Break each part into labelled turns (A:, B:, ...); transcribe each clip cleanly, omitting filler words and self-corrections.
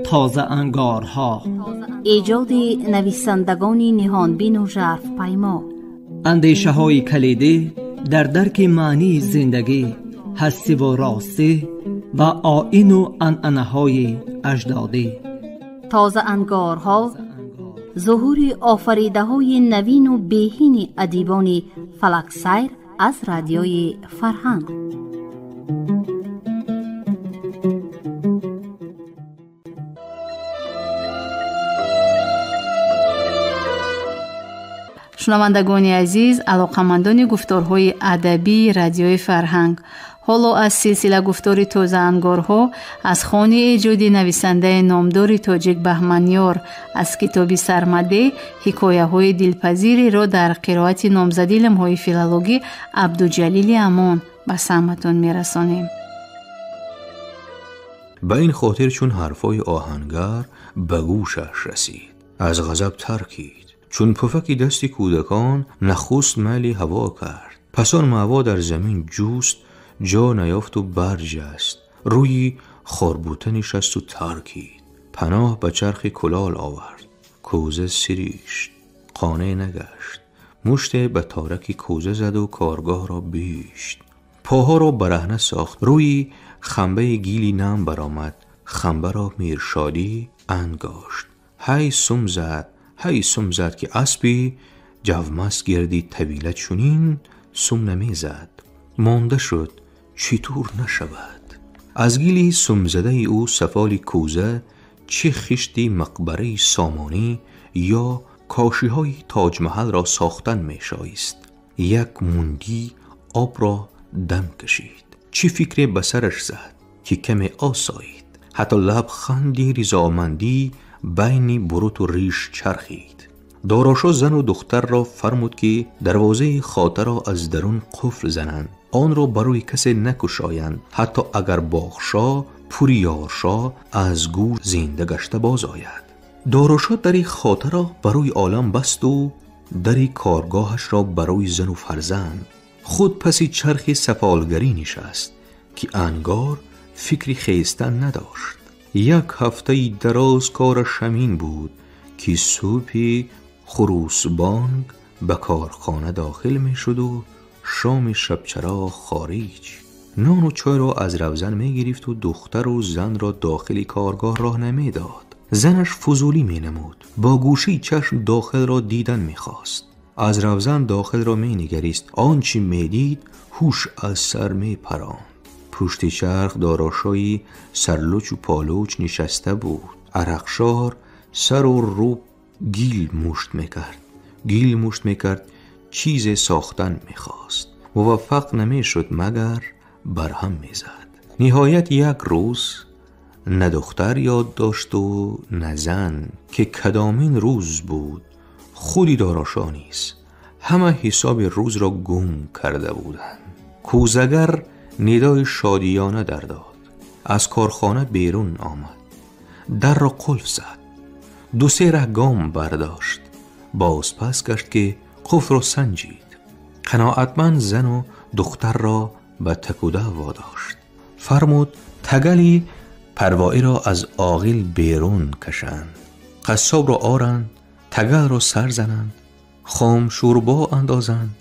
A: تازه انگارها،
B: ایجاد نویسندگان نهانبین و ژرف پیما،
A: اندیشه های کلیدی در درک معنی زندگی، هستی و راستی و آیین و عنعنه های اجدادی.
B: تازه انگارها، ظهور آفریده های نوین و بهین ادیبان فلک سیر از رادیوی فرهنگ. شنوندگان عزیز، علاقمندان گفتارهای ادبی رادیوی فرهنگ، حالا از سلسله گفتار تازه انگارها از خوانی ایجادی نویسنده نامدار تاجیک بهمنیار از کتاب سرمده حکایه های دلپذیری را در قرائت نامزد علم‌های فیلولوژی عبدالجلیل امان به سمعتان میرسانیم.
C: به این خاطر چون حرفای آهنگر به گوشش رسید، از غضب ترکید. چون پفکی دستی کودکان نخست میلی هوا کرد، پس آن مهوا در زمین جوست، جا نیافت و برجست، روی خاربوته نشست و ترکید. پناه به چرخ کلال آورد، کوزه سریشت، قانع نگشت. مشت به تارکی کوزه زد و کارگاه را بیشت. پاها را برهنه ساخت، روی خنبه گیلی نم برآمد. خنبه را میرشادی انگاشت. هی سم زد که اسبی جومس گردی طویله چونین سم نمیزد. مانده شد چطور نشود. از گیلی سم زده او سفالی کوزه، چه خشتی مقبره سامانی یا کاشی های تاج محل را ساختن می شایست. یک موندی آب را دم کشید، چه فکر به سرش زد که کمی آسایید. حتی لبخندی رضامندی بین بروت و ریش چرخید. داراشا زن و دختر را فرمود که دروازه خاطر را از درون قفل زنند، آن را برای کسی نکشایند، حتی اگر باغشا پوری یارشا از گور زنده گشته باز آید. داراشا دری خاطر را برای عالم بست و دری کارگاهش را برای زن و فرزند. خود پسی چرخ سفالگری نشست که انگار فکری خیستن نداشت. یک هفته دراز کارش همین بود که صبحی خروسبانگ به کارخانه داخل می شد و شام شبچراغ خارج. نان و چای را از روزن می گرفت و دختر و زن را داخل کارگاه راه نمی داد. زنش فضولی می نمود، با گوشی چشم داخل را دیدن می خواست. از روزن داخل را می نگریست، آنچه می دید هوش از سر می پراند. پشت چرخ داراشایی سرلوچ و پالوچ نشسته بود. عرقشار سر و رو گیل مشت میکرد. چیز ساختن میخواست، موفق نمیشد مگر برهم میزد. نهایت یک روز نه دختر یاد داشت و نه زن که کدامین روز بود. خودی داراشا نیست، همه حساب روز را گم کرده بودند. کوزگر ندای شادیانه در داد. از کارخانه بیرون آمد، در را قلف زد، 2-3 ره گام برداشت، باز پس گشت که قفل را سنجید. قناعتمند زن و دختر را به تکوده واداشت. فرمود تگلی پروایی را از آغیل بیرون کشند، قصاب را آرند، تگل را سر زنند، خام شوربا اندازند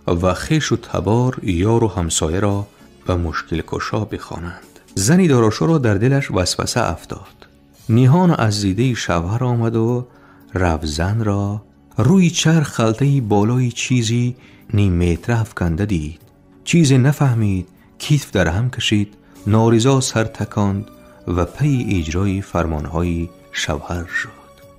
C: و خیش و تبار یار و همسایه را به مشکل کشا بخوانند. زنی داراشا را در دلش وسوسه افتاد. نیهان از دیده شوهر آمد و رفزن را روی چرخ خلطه بالای چیزی نیم متر افکنده دید. چیزی نفهمید، کیف در هم کشید، نارضا سر تکاند و پی اجرای فرمانهای شوهر شد.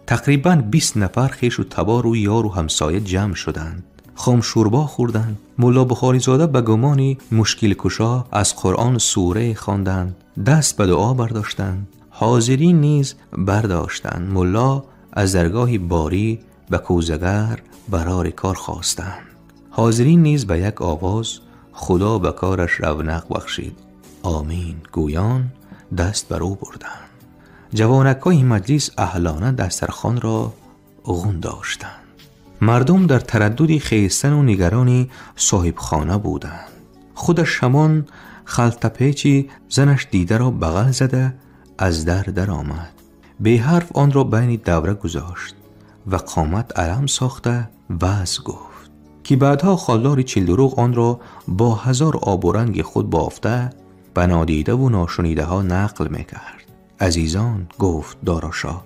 C: تقریباً 20 نفر خیش و تبار و یار و همسایه جمع شدند. خام شوربا خوردند. ملا بخاری زاده به گمانی مشکل کشا از قرآن سوره خواندند. دست به دعا برداشتند. حاضرین نیز برداشتند. ملا از درگاه باری به کوزگر برای کار خواستند. حاضرین نیز به یک آواز خدا به کارش رونق بخشید آمین گویان دست بر او بردند. جوانکای مجلس اهلانه دسترخوان را غون داشتند. مردم در تردد خیستن و نگرانی صاحب خانه بودند. خودش همان خلطپیچی زنش دیده را بغل زده از در آمد. به حرف آن را بین دوره گذاشت و قامت علم ساخته وعظ گفت که بعدها خالدار چیلدروغ آن را با 1000 آب و رنگ خود بافته به نادیده و ناشنیده ها نقل میکرد. عزیزان، گفت داراشاه،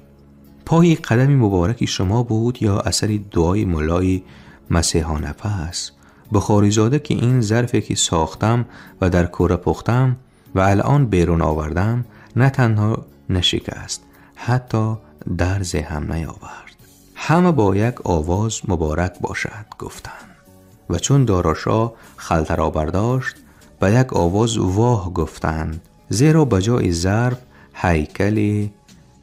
C: پای قدم مبارک شما بود یا اثر دعای ملای مسیحانه پس؟ بخاری زاده که این ظرفی که ساختم و در کوره پختم و الان بیرون آوردم نه تنها نشکست، حتی درز هم نیاورد. همه با یک آواز مبارک باشد گفتند و چون داراشاه خلطه را برداشت با یک آواز واه گفتند، زیرا بجای ظرف هیکل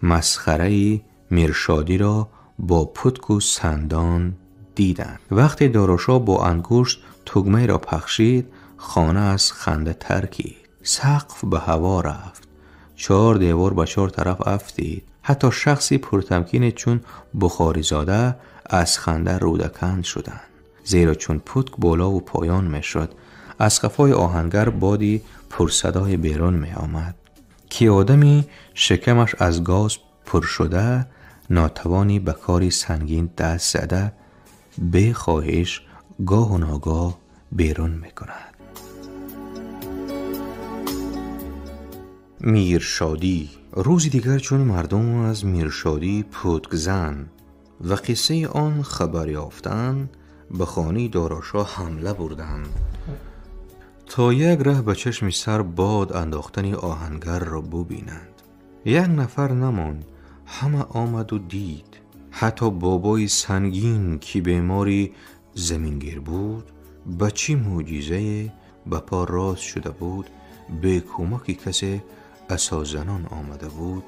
C: مسخره میرشادی را با پتک و سندان دیدند. وقتی داراشاه با انگشت تگمه را پخشید، خانه از خنده ترکید. سقف به هوا رفت، 4 دیوار به 4 طرف افتید. حتی شخصی پرتمکین چون بخاری زاده از خنده رودکند شدند، زیرا چون پتک بالا و پایان می شد از قفای آهنگر بادی پرصدای بیرون می آمد که آدمی شکمش از گاز پر شده ناتوانی به کاری سنگین دست زده به خواهش گاه و ناگاه بیرون می کند. میرشادی. روزی دیگر چون مردم از میرشادی پتک زن و قصه آن خبر یافتند، به خانه داراشاه حمله بردند تا یک ره به چشم سر باد انداختن آهنگر را ببینند. یک نفر نماند، همه آمد و دید. حتی بابای سنگین که بیماری زمینگیر بود به چی معجزه به پا راست شده بود، به کمک کسی عصازنان آمده بود.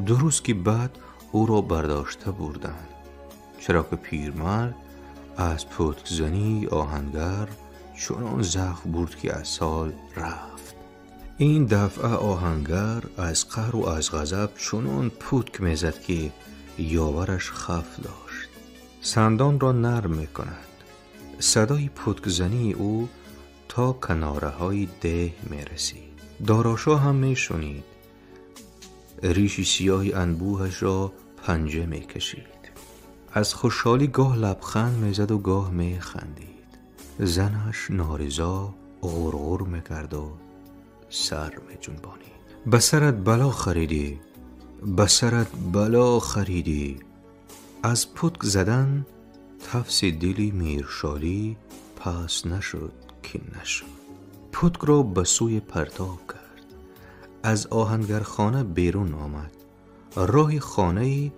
C: 2 روز که بعد او را برداشته بردند، چرا که پیرمرد از پتک زنی آهنگر چنان ضعف بود که از سال رفت. این دفعه آهنگر از قهر و از غضب چنان پتک میزد که یاورش خف داشت. سندان را نرم میکند. صدای پتک زنی او تا کناره های ده میرسید. داراشاه هم میشنید. ریشی سیاهی انبوهش را پنجه میکشید. از خوشحالی گاه لبخند میزد و گاه میخندید. زنش نارضا غرغر میکرد و سر میجنبانید. به سرت بلا خریدی، به سرت بلا خریدی. از پتک زدن تفس دلی میرشادی پس نشد که نشد. پتک را به سوی پرتاب کرد. از آهنگرخانه بیرون آمد. راه خانه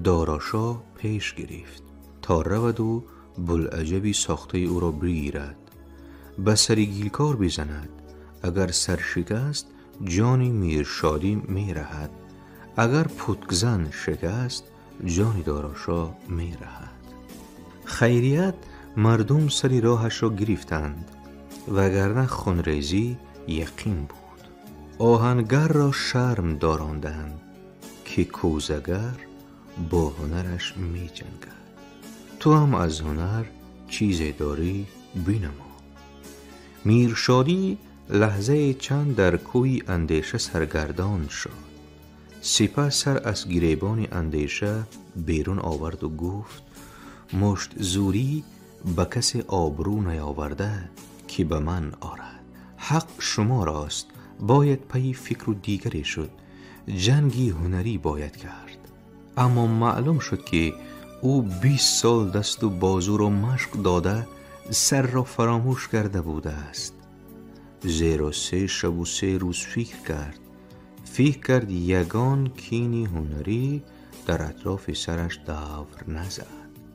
C: داراشاه پیش گرفت تا رود و بلعجبی ساخته او را بگیرد، به سری گیلکار بزند. اگر سر شکست جان میرشادی می رهد، اگر پتک زن شکست جان داراشاه می رهد. خیریت مردم سری راهش را گرفتند وگرنه خونریزی یقین بود. آهنگر را شرم داراندند که کوزگر با هنرش می جنگد. تو هم از هنر چیزی داری بینما. میرشادی لحظه چند در کوی اندیشه سرگردان شد. سپس سر از گریبان اندیشه بیرون آورد و گفت: مشت زوری به کسی آبرو نیاورده که به من آرد. حق شما راست، باید پی فکر و دیگری شد. جنگی هنری باید کرد. اما معلوم شد که او 20 سال دست و بازو را مشق داده سر را فراموش کرده بوده است. زیرا 3 شب و 3 روز فکر کرد یگان کینی هنری در اطراف سرش دور نزد.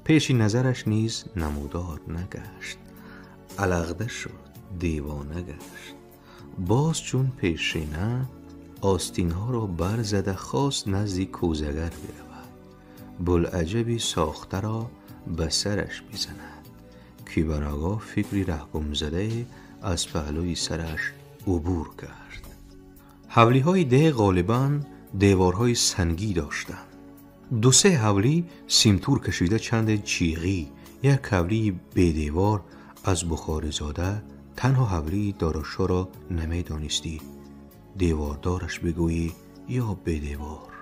C: پیش نظرش نیز نمودار نگشت. علقده شد، دیوانه گشت. باز چون پیشینه آستین ها را برزده خواست نزدیک کوزگر برود، بلعجبی ساخته را به سرش بزند که بناگاه فکری رهگم زده از پهلوی سرش عبور کرد. حولی های ده غالباً دیوارهای سنگی داشتند. 2-3 حولی سیمتور کشیده چند چیغی، یک حولی به دیوار از بخاری زاده تنها حولی داراشا را نمیدانستی دیواردارش بگویی یا به دیوار.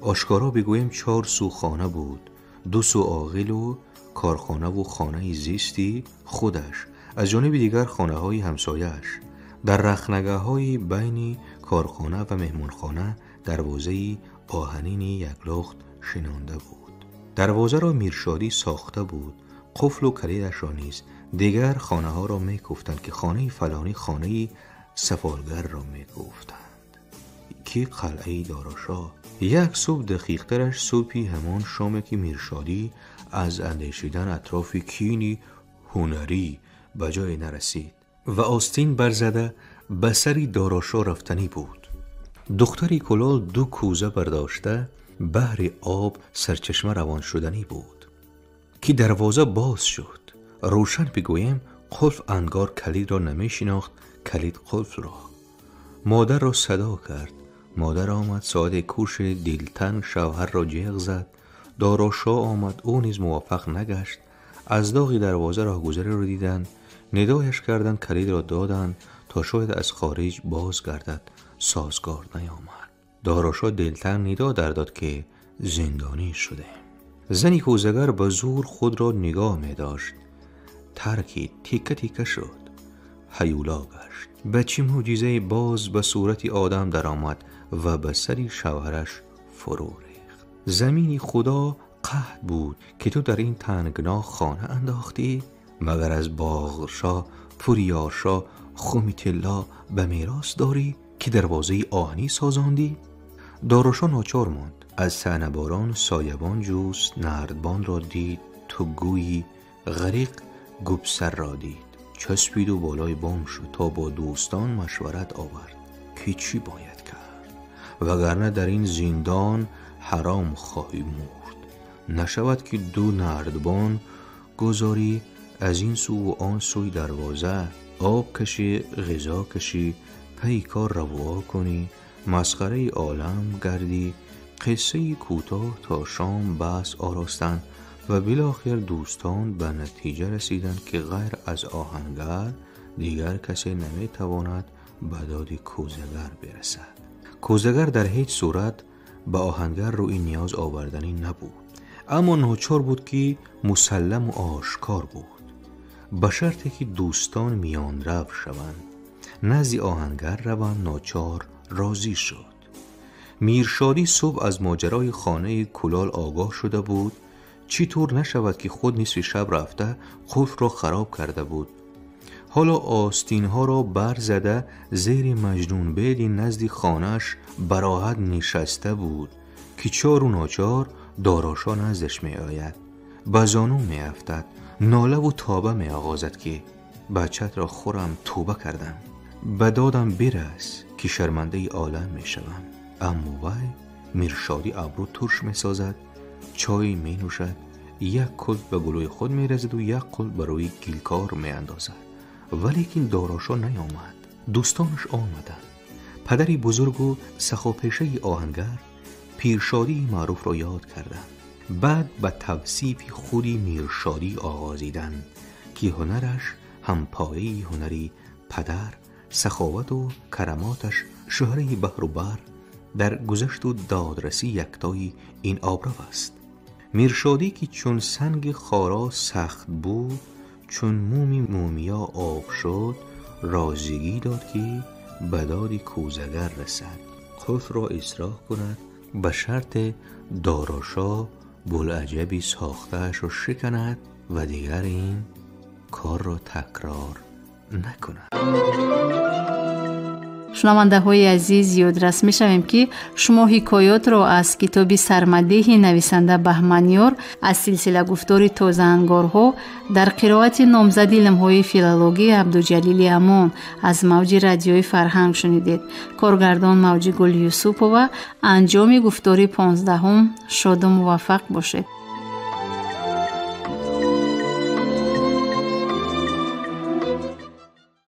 C: آشکارا بگویم 4 سو خانه بود، 2 سو عاقل و کارخانه و خانه زیستی خودش، از جانب دیگر خانه های همسایش. در رخنگه های بین کارخانه و مهمانخانه دروازه آهنینی یک لخت شنانده بود. دروازه را میرشادی ساخته بود، قفل و کلیدش را نیز. دیگر خانه ها را می گفتند که خانه فلانی خانه سفالگر را می گفتند که قلعه داراشا. یک صبح دقیق ترش صبحی همان شامی که میرشادی از اندیشیدن اطراف کینی هنری به جای نرسید و آستین برزده به سری داراشا رفتنی بود. دختری کلال 2 کوزه برداشته بحر آب سرچشمه روان شدنی بود که دروازه باز شد. روشن بگویم قفل انگار کلید را نمی شناخت، کلید قفل را. مادر را صدا کرد. مادر آمد، ساعت کوش دلتنگ شوهر را جیغ زد. داراشا آمد، او نیز موافق نگشت. از داغی دروازه راه گذری را دیدند، ندایش کردند، کلید را دادند تا شاید از خارج باز گردد. سازگار نیامد. داراشا دلتنگ ندا داد که زندانی شده. زنی کوزگر به زور خود را نگاه می داشت. ترکی تیکه تیکه شد. هیولا گشت. به چه معجزه باز به صورت آدم در آمد و به سری شوهرش فرو ریخت. زمینی خدا قحط بود که تو در این تنگنا خانه انداختی؟ مگر از باغرشا پوریارشا خومیتلا به میراث داری که دروازه آهنی سازاندی؟ داراشا ناچار ماند. از صحنه‌باران سایبان جوست، نردبان را دید، تو گویی غریق گوبسر را دید. چسبید و بالای بام شد تا با دوستان مشورت آورد که چی باید کرد، وگرنه در این زندان حرام خواهی مرد. نشود که 2 نردبان گذاری از این سو و آن سوی دروازه، آب کشی، غذا کشی، پی کار روا کنی، مسخره عالم گردی. قصه کوتاه تا شام بحث آراستند و بالاخره دوستان به نتیجه رسیدند که غیر از آهنگر دیگر کسی نمیتواند به داد کوزگر برسد. کوزگر در هیچ صورت به آهنگر روی نیاز آوردنی نبود، اما ناچار بود که مسلم و آشکار بود، به شرطی که دوستان میان رو شوند. نزد آهنگر روند. ناچار راضی شد. میرشادی صبح از ماجرای خانه کلال آگاه شده بود. چطور نشود که خود نصف شب رفته قفل را خراب کرده بود. حالا آستین ها را بر زده زیر مجنون بیدی نزد خانهش براحت نشسته بود که چار و ناچار داراشا نزدش می آید. بزانو می افتد، ناله و تابه می آغازد که بچت را خورم، توبه کردم، بدادم برس که شرمنده عالم می شوم. اما وی میرشادی ابرو ترش می سازد، چای می نوشد، یک کلب به گلوی خود می رزد و یک کلب برای گیلکار می اندازد. ولیکن داراشا نیامد. دوستانش آمدند. پدری بزرگ و سخاپیشه آهنگر پیرشادی معروف را یاد کردند. بعد به توصیف خودی میرشادی آغازیدند که هنرش هم پایه هنری پدر، سخاوت و کراماتش شهره بحر و بر در گذشت و دادرسی یکتای این آبرو است. میرشادی که چون سنگ خارا سخت بود، چون مومی مومیا آب شد، رازگی داد که به داد کوزگر رسد، قفل را اصلاح کند، به شرط داراشا بوالعجبی ساخته‌اش را شکند و دیگر این کار را تکرار نکند.
B: شنونده های عزیز، یادرس می شویم که شما حکایات را از کتاب سرمدیح نویسنده بهمنیار از سلسله گفتار تازه انگارها در قرائت نامزد علم‌های فیلولوژی عبدالجلیل امان از موج رادیوی فرهنگ شنیدید. کارگردان موجی گل یوسفова. انجام گفتار 15 شاد و موفق باشید.